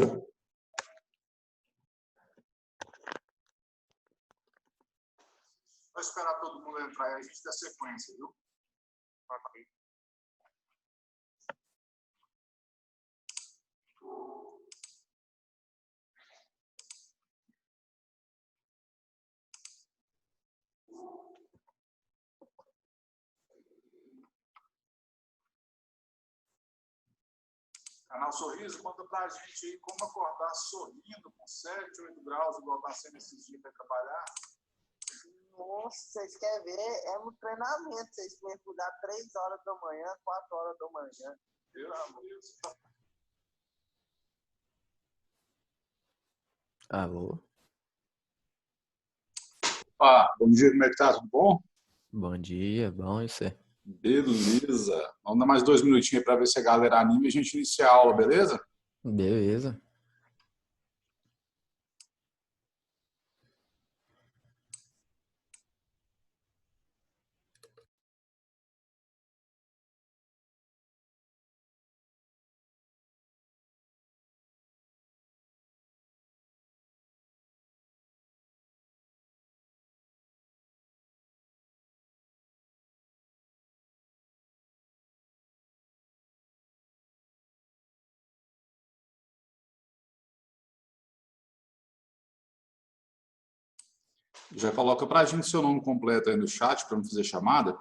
Vou esperar todo mundo entrar e a gente dá sequência, viu? Canal Sorriso, conta pra gente aí como acordar sorrindo com 7, 8 graus, igual tá sendo esses dias para trabalhar. Nossa, vocês querem ver? É um treinamento. Vocês têm que acordar 3 horas da manhã, 4 horas da manhã. Pelo amor de Deus. Alô? Bom dia, como é que tá? Tudo bom? Bom dia, bom e você? Beleza. Vamos dar mais 2 minutinhos para ver se a galera anima e a gente inicia a aula, beleza? Beleza. Já coloca pra gente seu nome completo aí no chat para não fazer chamada.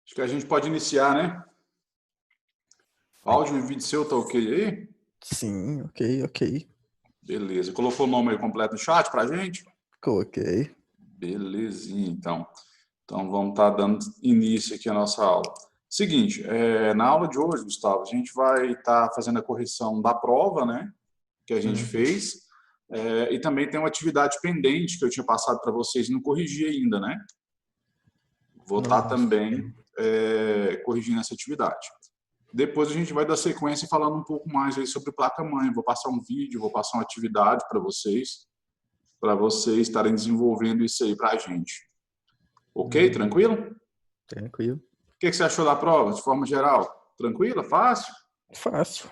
Acho que a gente pode iniciar, né? Áudio e vídeo seu tá ok aí? Sim, ok. Beleza. Colocou o nome aí completo no chat pra gente? Coloquei. Belezinha, então. Então vamos estar dando início aqui à nossa aula. Seguinte, na aula de hoje, Gustavo, a gente vai estar fazendo a correção da prova, né? Que a gente fez. E também tem uma atividade pendente que eu tinha passado para vocês e não corrigi ainda, né? Vou estar também corrigindo essa atividade. Depois a gente vai dar sequência falando um pouco mais aí sobre placa-mãe. Vou passar um vídeo, vou passar uma atividade para vocês estarem desenvolvendo isso aí para a gente. Ok? Tranquilo? Tranquilo. O que você achou da prova, de forma geral? Tranquila? Fácil? Fácil.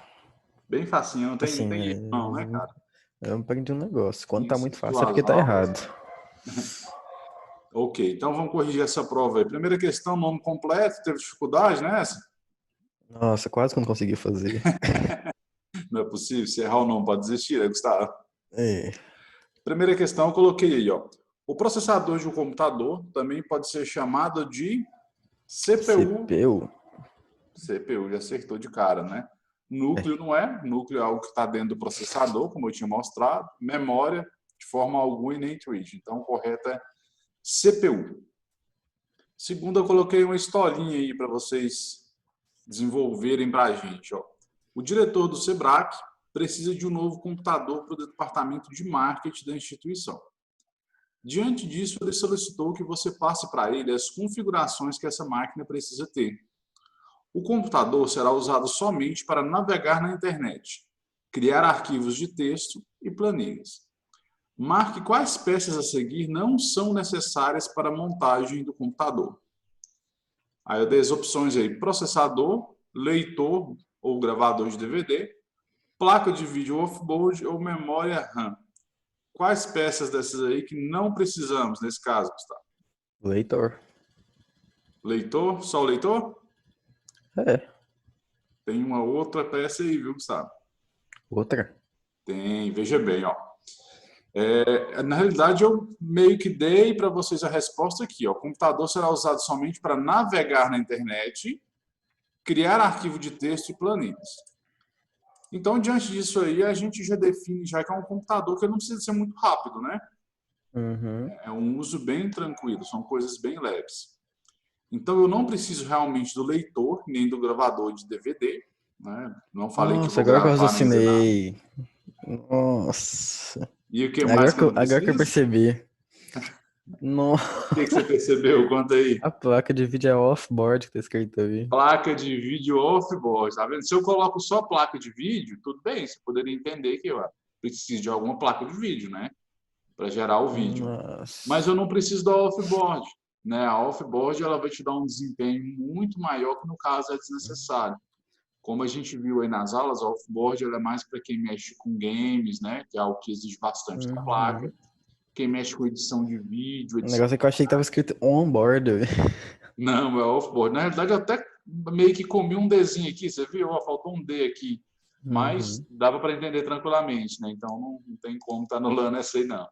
Bem facinho, não tem Assim, erro não, né, cara? eu aprendi um negócio. Quando tá muito fácil é Duas porque tá aulas. errado. Ok, então vamos corrigir essa prova aí. Primeira questão, nome completo. Teve dificuldade nessa? Nossa, quase que eu não consegui fazer. Não é possível. Se errar o nome, pode desistir, né, Gustavo? É. Primeira questão, eu coloquei aí, ó. O processador de um computador também pode ser chamado de CPU. CPU, já acertou de cara, né? Núcleo não é. Núcleo é algo que está dentro do processador, como eu tinha mostrado. Memória, de forma alguma, e nem tweet. Então, o correto é CPU. Segundo, eu coloquei uma historinha aí para vocês desenvolverem para a gente. Ó. O diretor do SEBRAC precisa de um novo computador para o departamento de marketing da instituição. Diante disso, ele solicitou que você passe para ele as configurações que essa máquina precisa ter. O computador será usado somente para navegar na internet, criar arquivos de texto e planilhas. Marque quais peças a seguir não são necessárias para a montagem do computador. Aí eu dei as opções aí, processador, leitor ou gravador de DVD, placa de vídeo offboard ou memória RAM. Quais peças dessas aí que não precisamos nesse caso, Gustavo? Leitor. Leitor? Só o leitor? É. Tem uma outra peça aí, viu, Gustavo? Outra. Tem, veja bem, ó. Na realidade, eu meio que dei para vocês a resposta aqui. Ó. O computador será usado somente para navegar na internet, criar arquivo de texto e planilhas. Então, diante disso aí, a gente já define já que é um computador que não precisa ser muito rápido, né? Uhum. É um uso bem tranquilo, são coisas bem leves. Então, eu não preciso realmente do leitor, nem do gravador de DVD. Né? Não falei que Nossa, vou agora que eu gravar nem dizer nada. raciocinei. Nossa. E o que mais que eu não Agora que eu preciso? percebi. Nossa, O que você percebeu? Conta aí. a placa de vídeo é off-board que tá escrito ali. Placa de vídeo off-board, tá vendo? Se eu coloco só placa de vídeo, tudo bem, você poderia entender que eu preciso de alguma placa de vídeo, né? Para gerar o vídeo. Nossa. Mas eu não preciso da off-board, né? A off-board ela vai te dar um desempenho muito maior que no caso é desnecessário. Como a gente viu aí nas aulas, a off-board ela é mais para quem mexe com games, né? Que é algo que exige bastante da placa. Quem mexe com edição de vídeo. O negócio é que eu achei que tava escrito on-board. Não, é off-board. Na realidade, eu até meio que comi um Dzinho aqui, você viu? Faltou um D aqui. Mas dava para entender tranquilamente, né? Então não tem como estar anulando essa aí, não.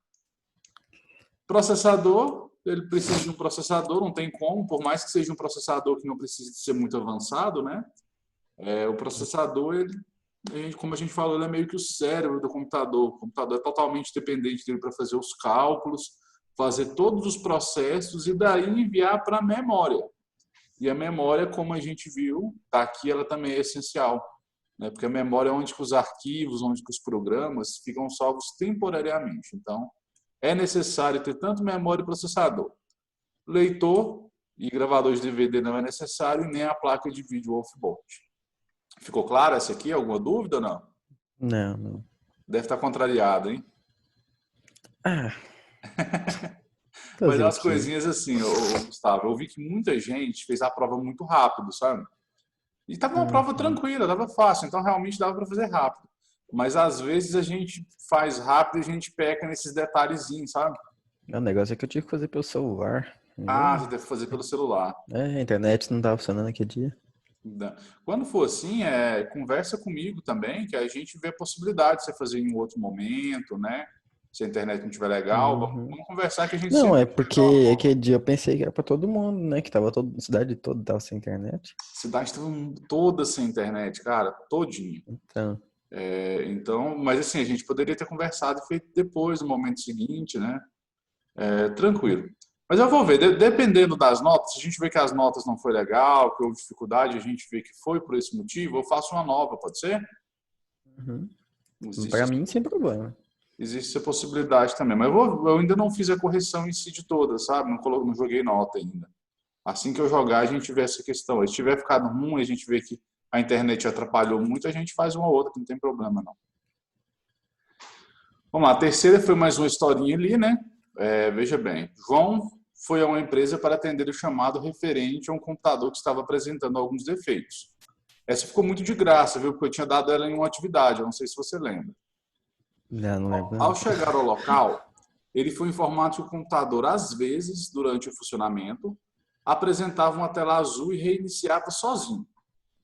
Processador, ele precisa de um processador, não tem como, por mais que seja um processador que não precise ser muito avançado, né? O processador, como a gente falou, ele é meio que o cérebro do computador. O computador é totalmente dependente dele para fazer os cálculos, fazer todos os processos e daí enviar para a memória. E a memória, como a gente viu, tá aqui, ela também é essencial, né? Porque a memória é onde que os arquivos, onde que os programas ficam salvos temporariamente. Então, é necessário ter tanto memória e processador. Leitor e gravador de DVD não é necessário, nem a placa de vídeo off-board. Ficou claro essa aqui? Alguma dúvida ou não? Não. Deve estar contrariado, hein? Ah. Mas é umas coisinhas assim, Gustavo. Eu vi que muita gente fez a prova muito rápido, sabe? E estava uma prova tranquila, estava fácil, então realmente dava para fazer rápido. Mas às vezes a gente faz rápido e a gente peca nesses detalhezinhos, sabe? O negócio é que eu tive que fazer pelo celular. Ah, você deve fazer pelo celular. A internet não estava funcionando naquele dia. Quando for assim, conversa comigo também, que a gente vê a possibilidade de você fazer em um outro momento, né? Se a internet não estiver legal, vamos conversar que a gente Não, sempre... é porque aquele dia eu pensei que era pra todo mundo, né? Que tava a cidade toda tava sem internet. A cidade estava toda sem internet, cara, todinha. Então, mas assim, a gente poderia ter conversado e feito depois, no momento seguinte, né? Tranquilo. Mas eu vou ver, dependendo das notas, se a gente vê que as notas não foi legal, que houve dificuldade, a gente vê que foi por esse motivo, eu faço uma nova, pode ser? Para mim, sem problema. Existe essa possibilidade também, mas eu ainda não fiz a correção em si de todas, sabe? Não joguei nota ainda. Assim que eu jogar, a gente vê essa questão. Se tiver ficado ruim, a gente vê que a internet atrapalhou muito, a gente faz uma outra, que não tem problema, não. Vamos lá, a terceira foi mais uma historinha ali, né? Veja bem, João foi a uma empresa para atender o chamado referente a um computador que estava apresentando alguns defeitos. Essa ficou muito de graça, viu? Porque eu tinha dado ela em uma atividade, eu não sei se você lembra. Não lembro. Ao chegar ao local, ele foi informado que o computador, às vezes, durante o funcionamento, apresentava uma tela azul e reiniciava sozinho.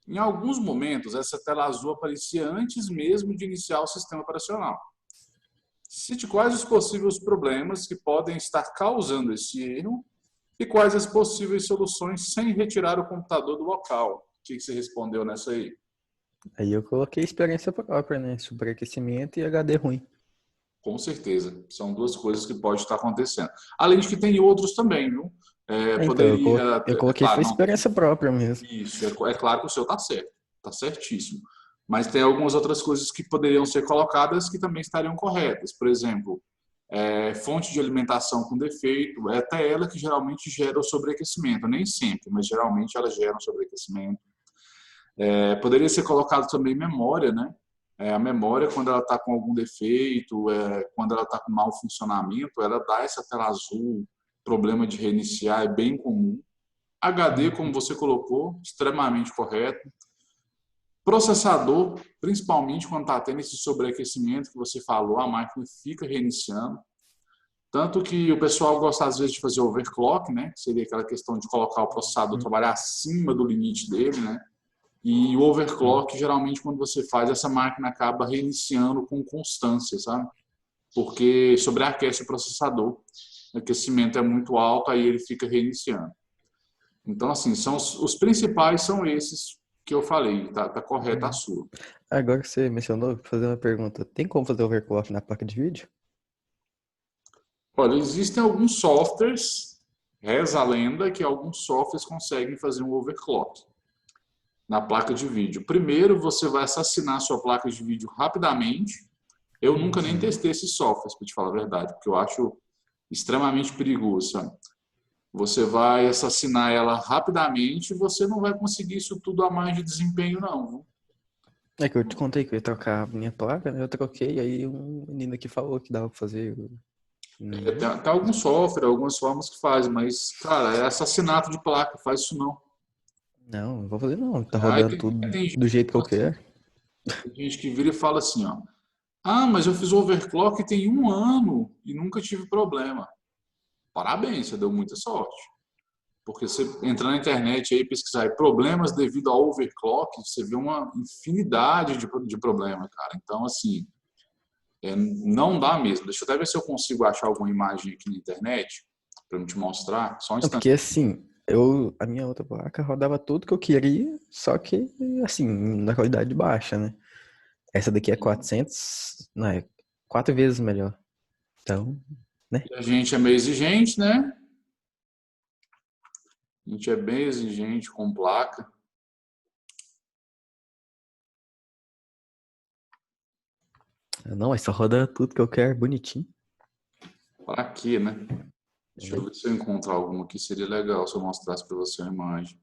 Em alguns momentos, essa tela azul aparecia antes mesmo de iniciar o sistema operacional. Cite quais os possíveis problemas que podem estar causando esse erro e quais as possíveis soluções sem retirar o computador do local. O que você respondeu nessa aí? Aí eu coloquei experiência própria, né? Superaquecimento e HD ruim. Com certeza. São duas coisas que podem estar acontecendo. Além de que tem outros também, viu? Então, Poderia, eu é coloquei claro, foi não, experiência própria mesmo. isso, é claro que o seu está certíssimo. Mas tem algumas outras coisas que poderiam ser colocadas que também estariam corretas. Por exemplo, fonte de alimentação com defeito, é até ela que geralmente gera o sobreaquecimento. Nem sempre, mas geralmente ela gera um sobreaquecimento. Poderia ser colocado também memória, né? A memória, quando ela está com algum defeito, quando ela está com mau funcionamento, ela dá essa tela azul, problema de reiniciar, é bem comum. HD, como você colocou, extremamente correto. Processador, principalmente quando está tendo esse sobreaquecimento que você falou, a máquina fica reiniciando. Tanto que o pessoal gosta às vezes de fazer overclock, né? Seria aquela questão de colocar o processador trabalhar acima do limite dele, né? E o overclock, geralmente, quando você faz, essa máquina acaba reiniciando com constância, sabe? Porque sobreaquece o processador. O aquecimento é muito alto, aí ele fica reiniciando. Então, assim, os principais são esses que eu falei, tá correta a sua. Agora que você mencionou, vou fazer uma pergunta. Tem como fazer overclock na placa de vídeo? Olha, existem alguns softwares, reza a lenda, que alguns softwares conseguem fazer um overclock na placa de vídeo. Primeiro, você vai assassinar a sua placa de vídeo rapidamente. Eu nunca nem testei esses softwares, para te falar a verdade, porque eu acho extremamente perigoso, sabe? Você vai assassinar ela rapidamente e você não vai conseguir isso tudo a mais de desempenho, não. Viu? É que eu te contei que eu ia trocar a minha placa, né? Eu troquei, aí um menino aqui falou que dava pra fazer. Tem algum software, algumas formas que faz, mas, cara, é assassinato de placa, faz isso não. Não, não vou fazer não. Tá Aí rodando tudo do jeito que eu quero. tem gente que vira e fala assim, ó. Ah, mas eu fiz o overclock tem 1 ano e nunca tive problema. Parabéns, você deu muita sorte. Porque você entrar na internet aí pesquisar aí, problemas devido ao overclock, você vê uma infinidade de problemas, cara. Então, assim, não dá mesmo. Deixa eu até ver se eu consigo achar alguma imagem aqui na internet para me te mostrar. Só um Não, instante. porque assim, a minha outra placa rodava tudo que eu queria, só que, assim, na qualidade baixa, né? Essa daqui é 400, não, é 4 vezes melhor. Então, né? E a gente é meio exigente, né? A gente é bem exigente com placa. Não, mas só roda tudo que eu quero, bonitinho. Para quê, né? Deixa eu Né? ver se eu encontro alguma aqui. Seria legal se eu mostrasse para você a imagem.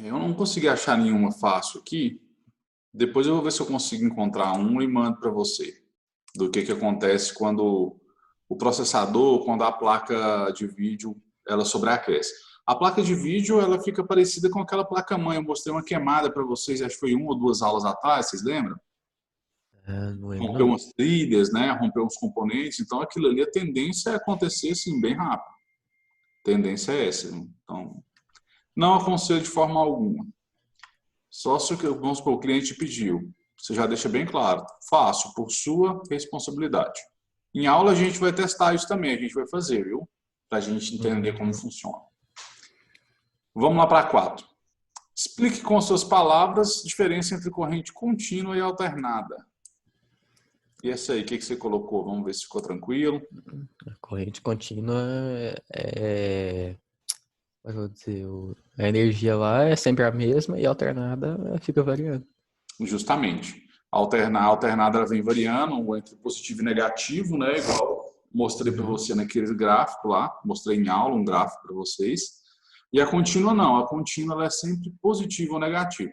Eu não consegui achar nenhuma fácil aqui. Depois eu vou ver se eu consigo encontrar um e mando para você. Do que acontece quando o processador, quando a placa de vídeo, ela sobreaquece. A placa de vídeo, ela fica parecida com aquela placa-mãe. Eu mostrei uma queimada para vocês, acho que foi 1 ou 2 aulas atrás, vocês lembram? Ah, não lembro, Rompeu não. umas trilhas, né? Rompeu uns componentes. Então, aquilo ali, a tendência é acontecer assim, bem rápido. A tendência é essa. Então, não aconselho de forma alguma. Só se vamos supor, o cliente pediu. Você já deixa bem claro. Faço, por sua responsabilidade. Em aula a gente vai testar isso também, a gente vai fazer, viu? Para a gente entender como funciona. Vamos lá para 4. Explique com suas palavras a diferença entre corrente contínua e alternada. E essa aí, o que você colocou? Vamos ver se ficou tranquilo. A corrente contínua como é que eu vou dizer, a energia lá é sempre a mesma e alternada fica variando. Justamente. A alternada ela vem variando entre positivo e negativo, né? Igual mostrei para você naquele gráfico lá, mostrei em aula um gráfico para vocês. E a contínua não, a contínua ela é sempre positiva ou negativa.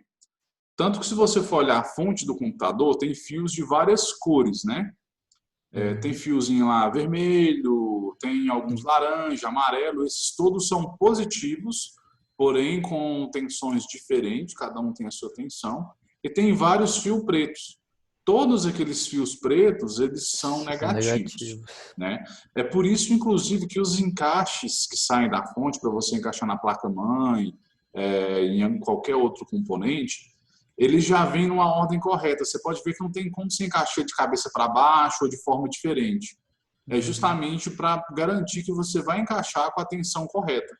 Tanto que se você for olhar a fonte do computador, tem fios de várias cores, né? Tem fiozinho lá vermelho, tem alguns laranja, amarelo, esses todos são positivos, porém com tensões diferentes, cada um tem a sua tensão. E tem vários fios pretos. Todos aqueles fios pretos, eles são negativos, né? É por isso, inclusive, que os encaixes que saem da fonte para você encaixar na placa-mãe, em qualquer outro componente, ele já vem numa ordem correta. Você pode ver que não tem como se encaixar de cabeça para baixo ou de forma diferente. É justamente para garantir que você vai encaixar com a tensão correta,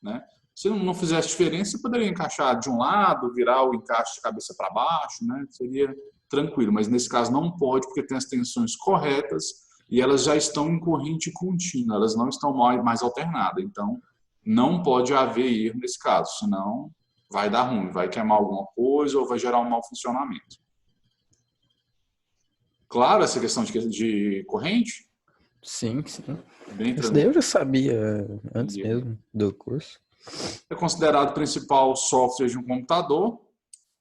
né? Se não fizesse diferença, você poderia encaixar de um lado, virar o encaixe de cabeça para baixo, né? Seria tranquilo, mas nesse caso não pode, porque tem as tensões corretas e elas já estão em corrente contínua, elas não estão mais alternadas. Então, não pode haver erro nesse caso, senão vai dar ruim, vai queimar alguma coisa ou vai gerar um mau funcionamento. Claro essa questão de corrente? Sim, sim. Bem Isso daí eu tranquilo. já sabia antes mesmo do curso. É considerado o principal software de um computador,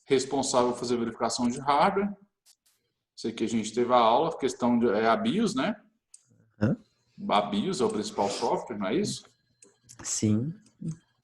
responsável por fazer verificação de hardware. Isso aqui a gente teve a aula, questão de a BIOS, né? Hã? A BIOS é o principal software, não é isso? Sim.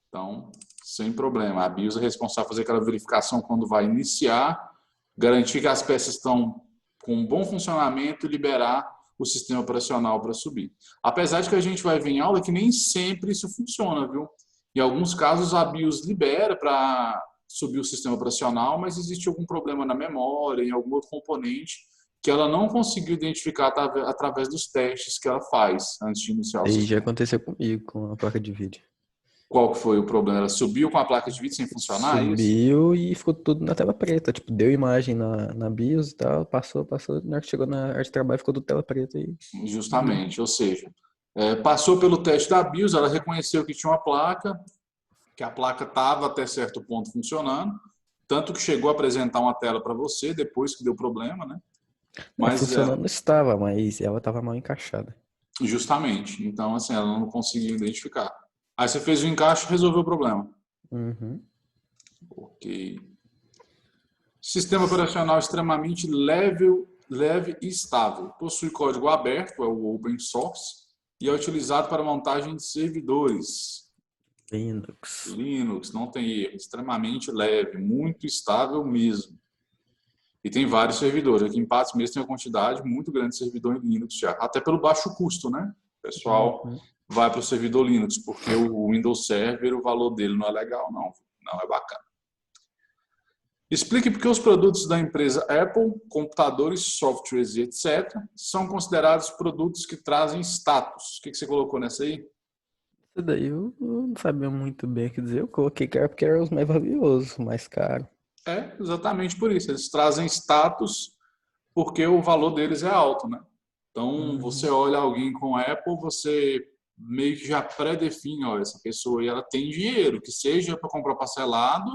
Então, sem problema. A BIOS é responsável por fazer aquela verificação quando vai iniciar, garantir que as peças estão com um bom funcionamento e liberar o sistema operacional para subir. Apesar de que a gente vai ver em aula que nem sempre isso funciona, viu? Em alguns casos a BIOS libera para subir o sistema operacional, mas existe algum problema na memória, em algum outro componente que ela não conseguiu identificar através dos testes que ela faz antes de iniciar o Aí já sistema. aconteceu comigo com a placa de vídeo. Qual que foi o problema? Ela subiu com a placa de vídeo sem funcionar, é isso? Subiu e ficou tudo na tela preta. Tipo, deu imagem na BIOS e tal, passou. Na hora que chegou na área de trabalho, ficou tudo tela preta e... Justamente, ou seja, passou pelo teste da BIOS, ela reconheceu que tinha uma placa, que a placa estava até certo ponto funcionando, tanto que chegou a apresentar uma tela para você depois que deu problema, né? Mas funcionando estava, mas ela estava mal encaixada. justamente, então assim, ela não conseguia identificar. Aí você fez o encaixe e resolveu o problema. Uhum. Ok. Sistema operacional extremamente leve e estável. Possui código aberto, é o open source, e é utilizado para montagem de servidores. Linux, não tem erro. Extremamente leve, muito estável mesmo. E tem vários servidores. Aqui em Patos mesmo tem uma quantidade muito grande de servidor em Linux já. Até pelo baixo custo, né? O pessoal vai para o servidor Linux, porque o Windows Server, o valor dele não é legal, não. Não é bacana. Explique por que os produtos da empresa Apple, computadores, softwares e etc., são considerados produtos que trazem status. O que você colocou nessa aí? Isso daí eu não sabia muito bem o que dizer. Eu coloquei que era porque eram os mais valiosos, mais caros. É exatamente por isso. Eles trazem status porque o valor deles é alto, né? Então, você olha alguém com Apple, você meio que já pré-define, ó, essa pessoa aí, ela tem dinheiro, que seja para comprar parcelado,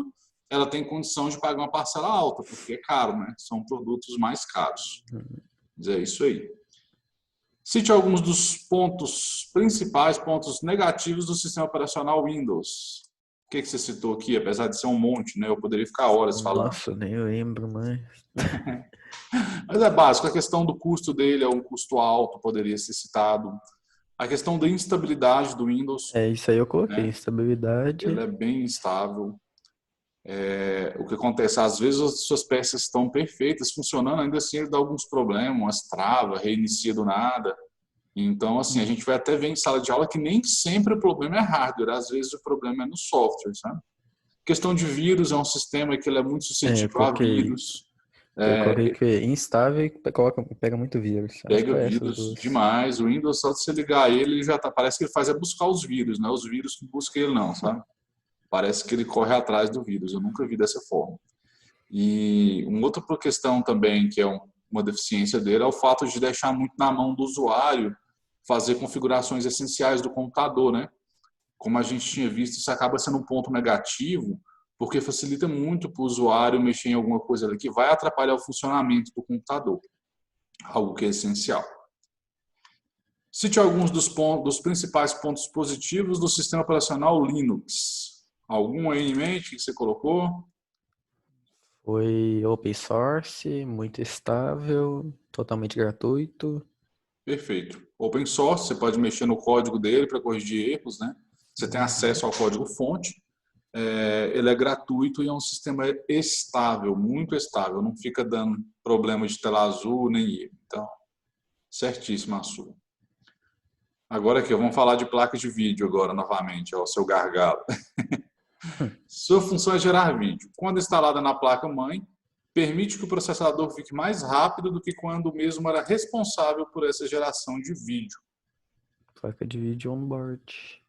ela tem condição de pagar uma parcela alta, porque é caro, né? São produtos mais caros. Mas é isso aí. Cite alguns dos principais pontos negativos do sistema operacional Windows. O que você citou aqui? Apesar de ser um monte, né? Eu poderia ficar horas falando. Nossa, nem lembro mais. Mas é básico, a questão do custo dele é um custo alto, poderia ser citado. A questão da instabilidade do Windows. É, isso aí eu coloquei, né? instabilidade. Ele é bem instável. O que acontece, às vezes as suas peças estão perfeitas, funcionando, ainda assim ele dá alguns problemas, umas travas, reinicia do nada. Então, assim, a gente vai até ver em sala de aula que nem sempre o problema é hardware, às vezes o problema é no software, sabe? Questão de vírus, é um sistema que ele é muito suscetível a vírus. Eu coloquei que é instável e pega muito vírus. Pega vírus demais. O Windows, só de você ligar ele já tá, parece que ele faz buscar os vírus, não é os vírus que busca ele não, sabe? Parece que ele corre atrás do vírus. Eu nunca vi dessa forma. E uma outra questão também, que é uma deficiência dele, é o fato de deixar muito na mão do usuário fazer configurações essenciais do computador, né? Como a gente tinha visto, isso acaba sendo um ponto negativo, porque facilita muito para o usuário mexer em alguma coisa ali que vai atrapalhar o funcionamento do computador. Algo que é essencial. Cite alguns dos principais pontos positivos do sistema operacional Linux. Algum aí em mente que você colocou? Foi open source, muito estável, totalmente gratuito. Perfeito. Open source, você pode mexer no código dele para corrigir erros, né? Você tem acesso ao código-fonte. Ele é gratuito e é um sistema estável, muito estável. Não fica dando problema de tela azul nem erro. Então, certíssimo a sua. Agora aqui, vamos falar de placa de vídeo agora novamente, ó, o seu gargalo. Sua função é gerar vídeo. Quando instalada na placa-mãe, permite que o processador fique mais rápido do que quando o mesmo era responsável por essa geração de vídeo. Placa de vídeo on-board.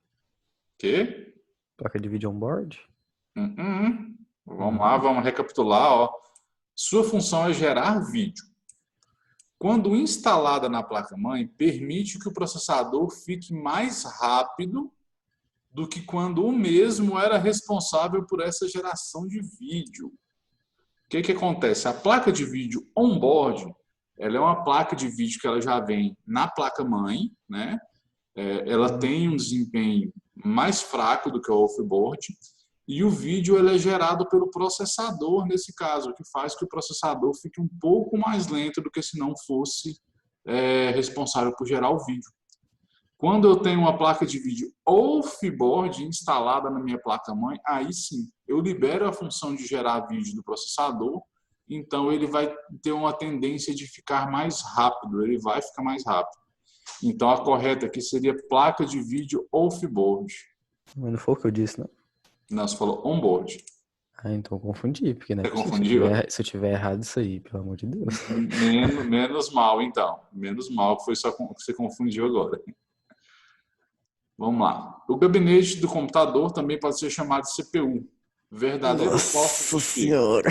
Quê? Placa de vídeo on-board? Vamos lá, vamos recapitular. Ó. Sua função é gerar vídeo. Quando instalada na placa-mãe, permite que o processador fique mais rápido do que quando o mesmo era responsável por essa geração de vídeo. O que acontece? A placa de vídeo on-board, ela é uma placa de vídeo que ela já vem na placa-mãe, né? Ela tem um desempenho mais fraco do que o off-board, e o vídeo ele é gerado pelo processador, nesse caso, o que faz que o processador fique um pouco mais lento do que se não fosse responsável por gerar o vídeo. Quando eu tenho uma placa de vídeo off-board instalada na minha placa-mãe, aí sim, eu libero a função de gerar vídeo do processador, então ele vai ter uma tendência de ficar mais rápido, ele vai ficar mais rápido. Então a correta aqui seria placa de vídeo off-board. Mas não foi o que eu disse, não? Não, você falou on-board. Ah, então eu confundi, porque né, Você confundiu? se eu tiver errado isso aí, pelo amor de Deus. Menos mal, então. Menos mal que foi só que você confundiu agora. Vamos lá. O gabinete do computador também pode ser chamado de CPU. Verdadeiro ou falso? Nossa senhora.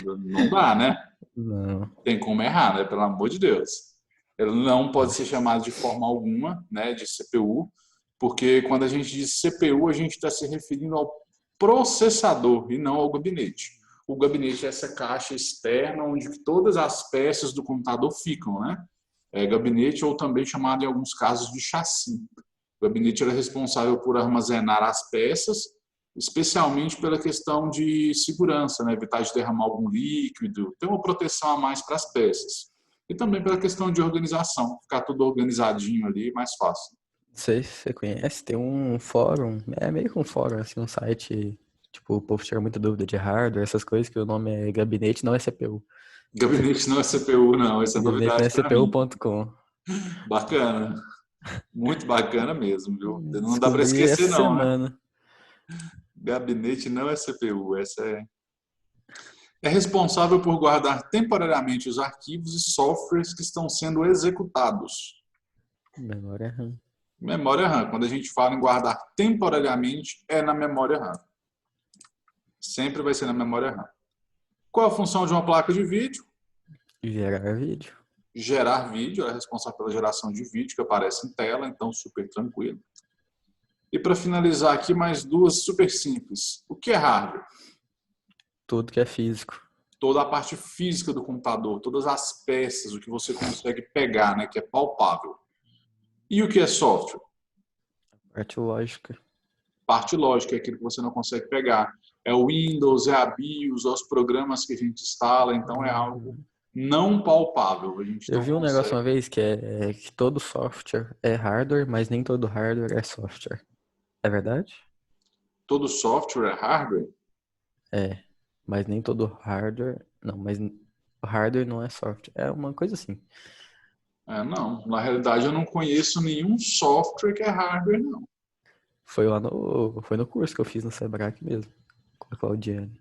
Não dá, né? Não. Tem como errar, né? Pelo amor de Deus. Ele não pode ser chamado de forma alguma, né, de CPU, porque quando a gente diz CPU, a gente está se referindo ao processador e não ao gabinete. O gabinete é essa caixa externa onde todas as peças do computador ficam, né? Gabinete, ou também chamado em alguns casos de chassi. O gabinete é responsável por armazenar as peças, especialmente pela questão de segurança, né? Evitar de derramar algum líquido, ter uma proteção a mais para as peças. E também pela questão de organização, ficar tudo organizadinho ali, mais fácil. Não sei se você conhece, tem um fórum, é meio que um fórum, assim, um site, tipo, o povo tira muita dúvida de hardware, essas coisas, que o nome é Gabinete, não é CPU. Gabinete não é CPU, não. Essa é novidade para mim. CPU.com. Bacana. Muito bacana mesmo, viu? Não dá para Descobri esquecer, essa não, né? semana. Gabinete não é CPU. Essa é responsável por guardar temporariamente os arquivos e softwares que estão sendo executados. Memória RAM. Memória RAM. Quando a gente fala em guardar temporariamente, é na memória RAM. Sempre vai ser na memória RAM. Qual a função de uma placa de vídeo? Gerar vídeo. Gerar vídeo, ela é responsável pela geração de vídeo que aparece em tela, então super tranquilo. E para finalizar aqui, mais duas super simples. O que é hardware? Tudo que é físico. Toda a parte física do computador, todas as peças, o que você consegue pegar, né, que é palpável. E o que é software? Parte lógica. Parte lógica é aquilo que você não consegue pegar. É o Windows, é a BIOS, é os programas que a gente instala, então é algo não palpável. Eu vi um negócio uma vez que é que todo software é hardware, mas nem todo hardware é software. É verdade? Todo software é hardware? É, mas nem todo hardware... Não, mas o hardware não é software. É uma coisa assim. Não, na realidade eu não conheço nenhum software que é hardware, não. Foi no curso que eu fiz no Sebrae mesmo. Com a Claudiane.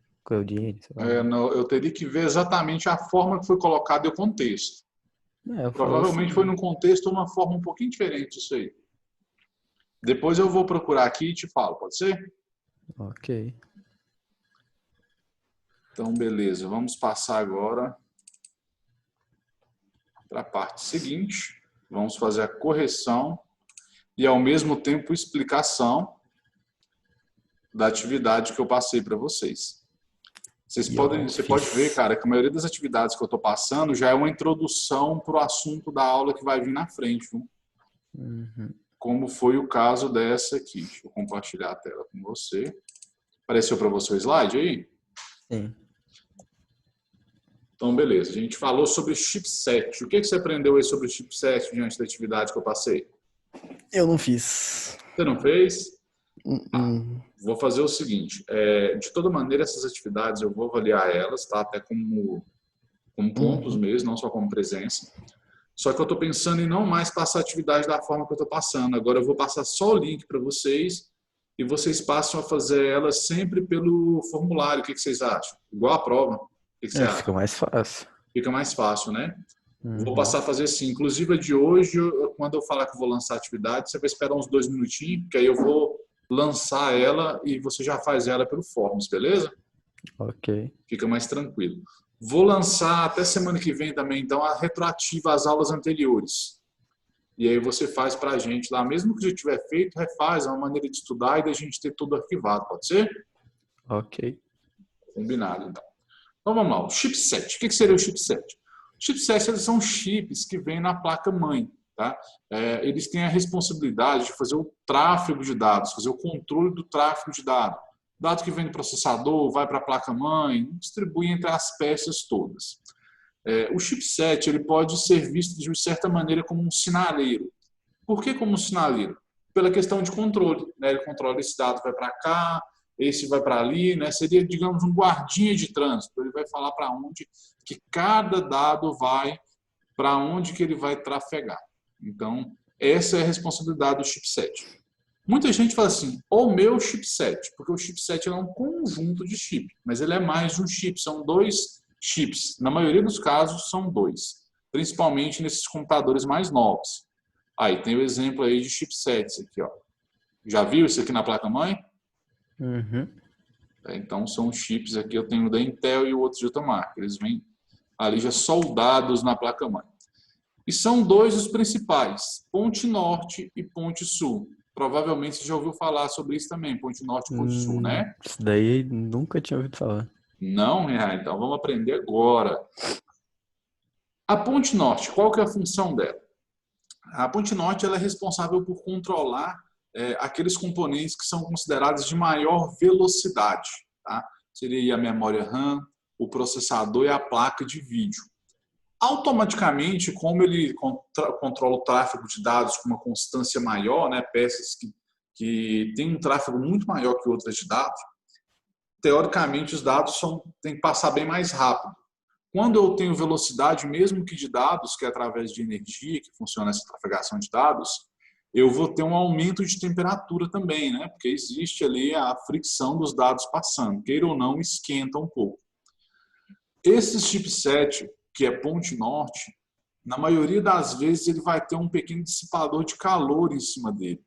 Sei lá. Eu teria que ver exatamente a forma que foi colocada e o contexto. Provavelmente foi num contexto ou uma forma um pouquinho diferente disso aí. Depois eu vou procurar aqui e te falo, pode ser? Ok. Então, beleza. Vamos passar agora para a parte seguinte. Vamos fazer a correção e, ao mesmo tempo, explicação da atividade que eu passei para vocês. Você pode ver, cara, que a maioria das atividades que eu estou passando já é uma introdução para o assunto da aula que vai vir na frente, viu? Uhum. Como foi o caso dessa aqui. Deixa eu compartilhar a tela com você. Apareceu para você o slide aí? Sim. Então, beleza. A gente falou sobre chipset. O que você aprendeu aí sobre chipset diante da atividade que eu passei? Eu não fiz. Você não fez? Uhum. Vou fazer o seguinte. De toda maneira, essas atividades eu vou avaliar elas, tá? Até como pontos mesmo, não só como presença. Só que eu estou pensando em não mais passar a atividade da forma que eu estou passando. Agora eu vou passar só o link para vocês e vocês passam a fazer ela sempre pelo formulário. O que vocês acham? Igual a prova. O que você acha? Fica mais fácil. Fica mais fácil, né? Vou Uhum. passar a fazer assim. Inclusive, a de hoje, quando eu falar que eu vou lançar a atividade, você vai esperar uns 2 minutinhos, porque aí eu vou lançar ela e você já faz ela pelo Forms, beleza? Ok. Fica mais tranquilo. Vou lançar até semana que vem também, então, a retroativa às aulas anteriores. E aí você faz para a gente lá, mesmo que já tiver feito, refaz, é uma maneira de estudar e da gente ter tudo arquivado, pode ser? Ok. Combinado, então. Então vamos lá, o chipset. O que seria o chipset? O chipset, eles são chips que vêm na placa-mãe. Tá? Eles têm a responsabilidade de fazer o tráfego de dados, fazer o controle do tráfego de dados. Dado que vem do processador, vai para a placa-mãe, distribui entre as peças todas. O chipset ele pode ser visto de certa maneira como um sinaleiro. Por que como um sinaleiro? Pela questão de controle. Né? Ele controla esse dado vai para cá, esse vai para ali, né? Seria, digamos, um guardinha de trânsito. Ele vai falar para onde que cada dado vai, para onde que ele vai trafegar. Então, essa é a responsabilidade do chipset. Muita gente fala assim, o meu chipset, porque o chipset é um conjunto de chip, mas ele é mais de um chip, são 2 chips. Na maioria dos casos, são 2, principalmente nesses computadores mais novos. Aí, tem o exemplo aí de chipsets aqui, ó. Já viu isso aqui na placa-mãe? Uhum. Então, são chips aqui, eu tenho o da Intel e o outro de outra marca. Eles vêm ali já soldados na placa-mãe. E são 2 os principais, ponte norte e ponte sul. Provavelmente você já ouviu falar sobre isso também, ponte norte e ponte sul, né? Isso daí nunca tinha ouvido falar. Não? Então vamos aprender agora. A ponte norte, qual que é a função dela? A ponte norte ela é responsável por controlar aqueles componentes que são considerados de maior velocidade. Tá? Seria a memória RAM, o processador e a placa de vídeo. Automaticamente, como ele controla o tráfego de dados com uma constância maior, né, peças que têm um tráfego muito maior que outras de dados, teoricamente os dados têm que passar bem mais rápido. Quando eu tenho velocidade, mesmo que de dados, que é através de energia que funciona essa trafegação de dados, eu vou ter um aumento de temperatura também, né? Porque existe ali a fricção dos dados passando, queira ou não, esquenta um pouco. Esse chipset, que é ponte norte, na maioria das vezes ele vai ter um pequeno dissipador de calor em cima dele.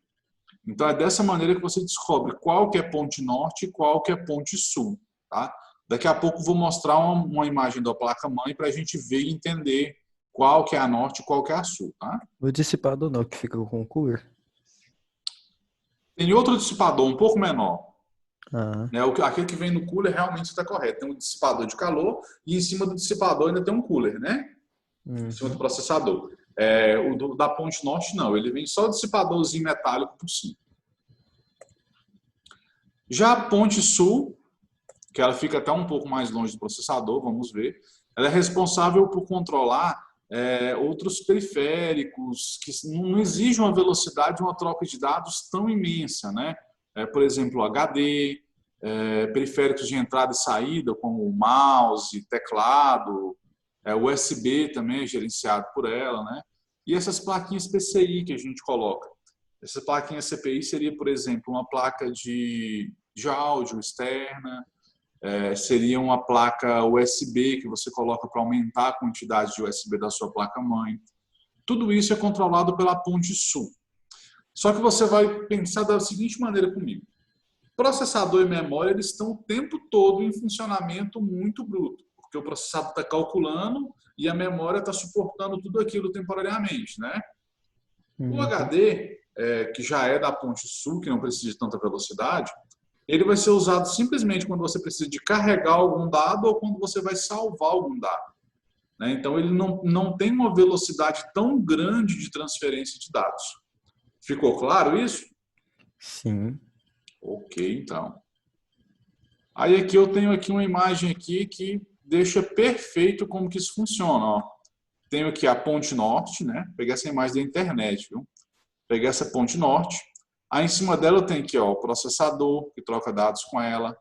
Então é dessa maneira que você descobre qual que é ponte norte e qual que é ponte sul. Tá? Daqui a pouco eu vou mostrar uma imagem da placa-mãe para a gente ver e entender qual que é a norte e qual que é a sul. Tá? O dissipador não, que fica com o cooler. Tem outro dissipador um pouco menor. Ah, Aquele que vem no cooler realmente está correto. Tem um dissipador de calor e em cima do dissipador ainda tem um cooler, né? Em cima do processador. O da ponte norte não, ele vem só dissipadorzinho metálico por cima. Já a ponte sul, que ela fica até um pouco mais longe do processador, vamos ver, ela é responsável por controlar outros periféricos que não exigem uma velocidade, uma troca de dados tão imensa, né? Por exemplo, HD, periféricos de entrada e saída, como o mouse, teclado, USB também é gerenciado por ela, né? E essas plaquinhas PCI que a gente coloca. Essa plaquinha CPI seria, por exemplo, uma placa de áudio externa, seria uma placa USB que você coloca para aumentar a quantidade de USB da sua placa-mãe. Tudo isso é controlado pela ponte sul. Só que você vai pensar da seguinte maneira comigo. Processador e memória eles estão o tempo todo em funcionamento muito bruto, porque o processador está calculando e a memória está suportando tudo aquilo temporariamente, né? O HD, que já é da ponte sul, que não precisa de tanta velocidade, ele vai ser usado simplesmente quando você precisa de carregar algum dado ou quando você vai salvar algum dado. Né? Então, ele não tem uma velocidade tão grande de transferência de dados. Ficou claro isso? sim. Ok, então. Aí aqui eu tenho aqui uma imagem aqui que deixa perfeito como que isso funciona. Ó. Tenho aqui a ponte norte, né? Peguei essa imagem da internet, viu? Peguei essa ponte norte. Aí em cima dela eu tenho aqui ó, o processador, que troca dados com ela,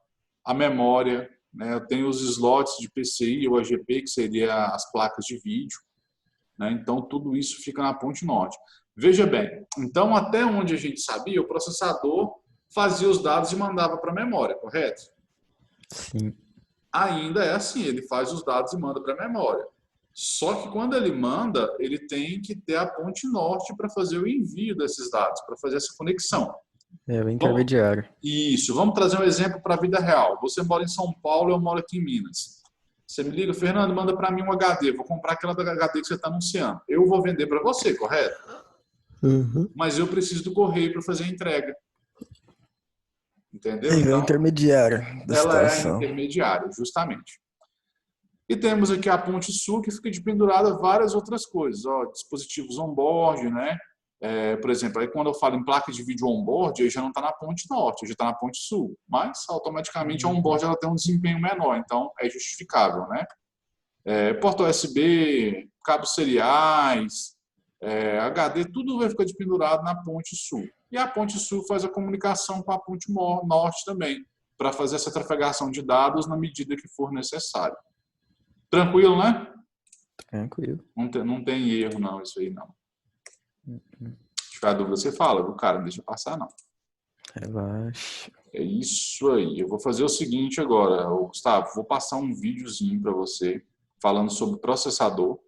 a memória, né? Eu tenho os slots de PCI ou AGP, que seria as placas de vídeo. Né? Então tudo isso fica na ponte norte. Veja bem, então até onde a gente sabia, o processador fazia os dados e mandava para a memória, correto? Sim. ainda é assim, ele faz os dados e manda para a memória. Só que quando ele manda, ele tem que ter a ponte norte para fazer o envio desses dados, para fazer essa conexão. É o intermediário. Isso, vamos trazer um exemplo para a vida real. Você mora em São Paulo, eu moro aqui em Minas. Você me liga, Fernando, manda para mim um HD, vou comprar aquela da HD que você está anunciando. Eu vou vender para você, correto? Uhum. Mas eu preciso do correio para fazer a entrega. Entendeu? Ele é o Então, intermediário da ela é a situação. intermediária, justamente. E temos aqui a ponte sul, que fica de pendurada a várias outras coisas. Ó, dispositivos on-board, né? Por exemplo, aí quando eu falo em placa de vídeo on-board, aí já não está na ponte norte, já está na ponte sul. Mas, automaticamente, a on-board ela tem um desempenho menor, então é justificável, né? Porta USB, cabos seriais, HD, tudo vai ficar pendurado na ponte sul. E a ponte sul faz a comunicação com a ponte norte também, para fazer essa trafegação de dados na medida que for necessário. Tranquilo, né? Tranquilo. Não tem erro, não, isso aí, não. Se tiver dúvida, você fala, do cara, não deixa passar, não. Relaxa. É isso aí. Eu vou fazer o seguinte agora, Gustavo, vou passar um videozinho para você, falando sobre processador.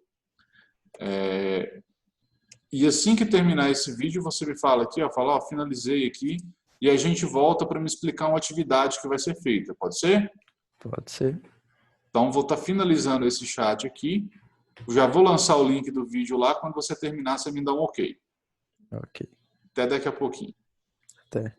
E assim que terminar esse vídeo, você me fala aqui, ó, fala, ó, finalizei aqui, e a gente volta para me explicar uma atividade que vai ser feita, pode ser? Pode ser. Então, vou estar finalizando esse chat aqui. Já vou lançar o link do vídeo lá. Quando você terminar, você me dá um ok. Ok. Até daqui a pouquinho. Até.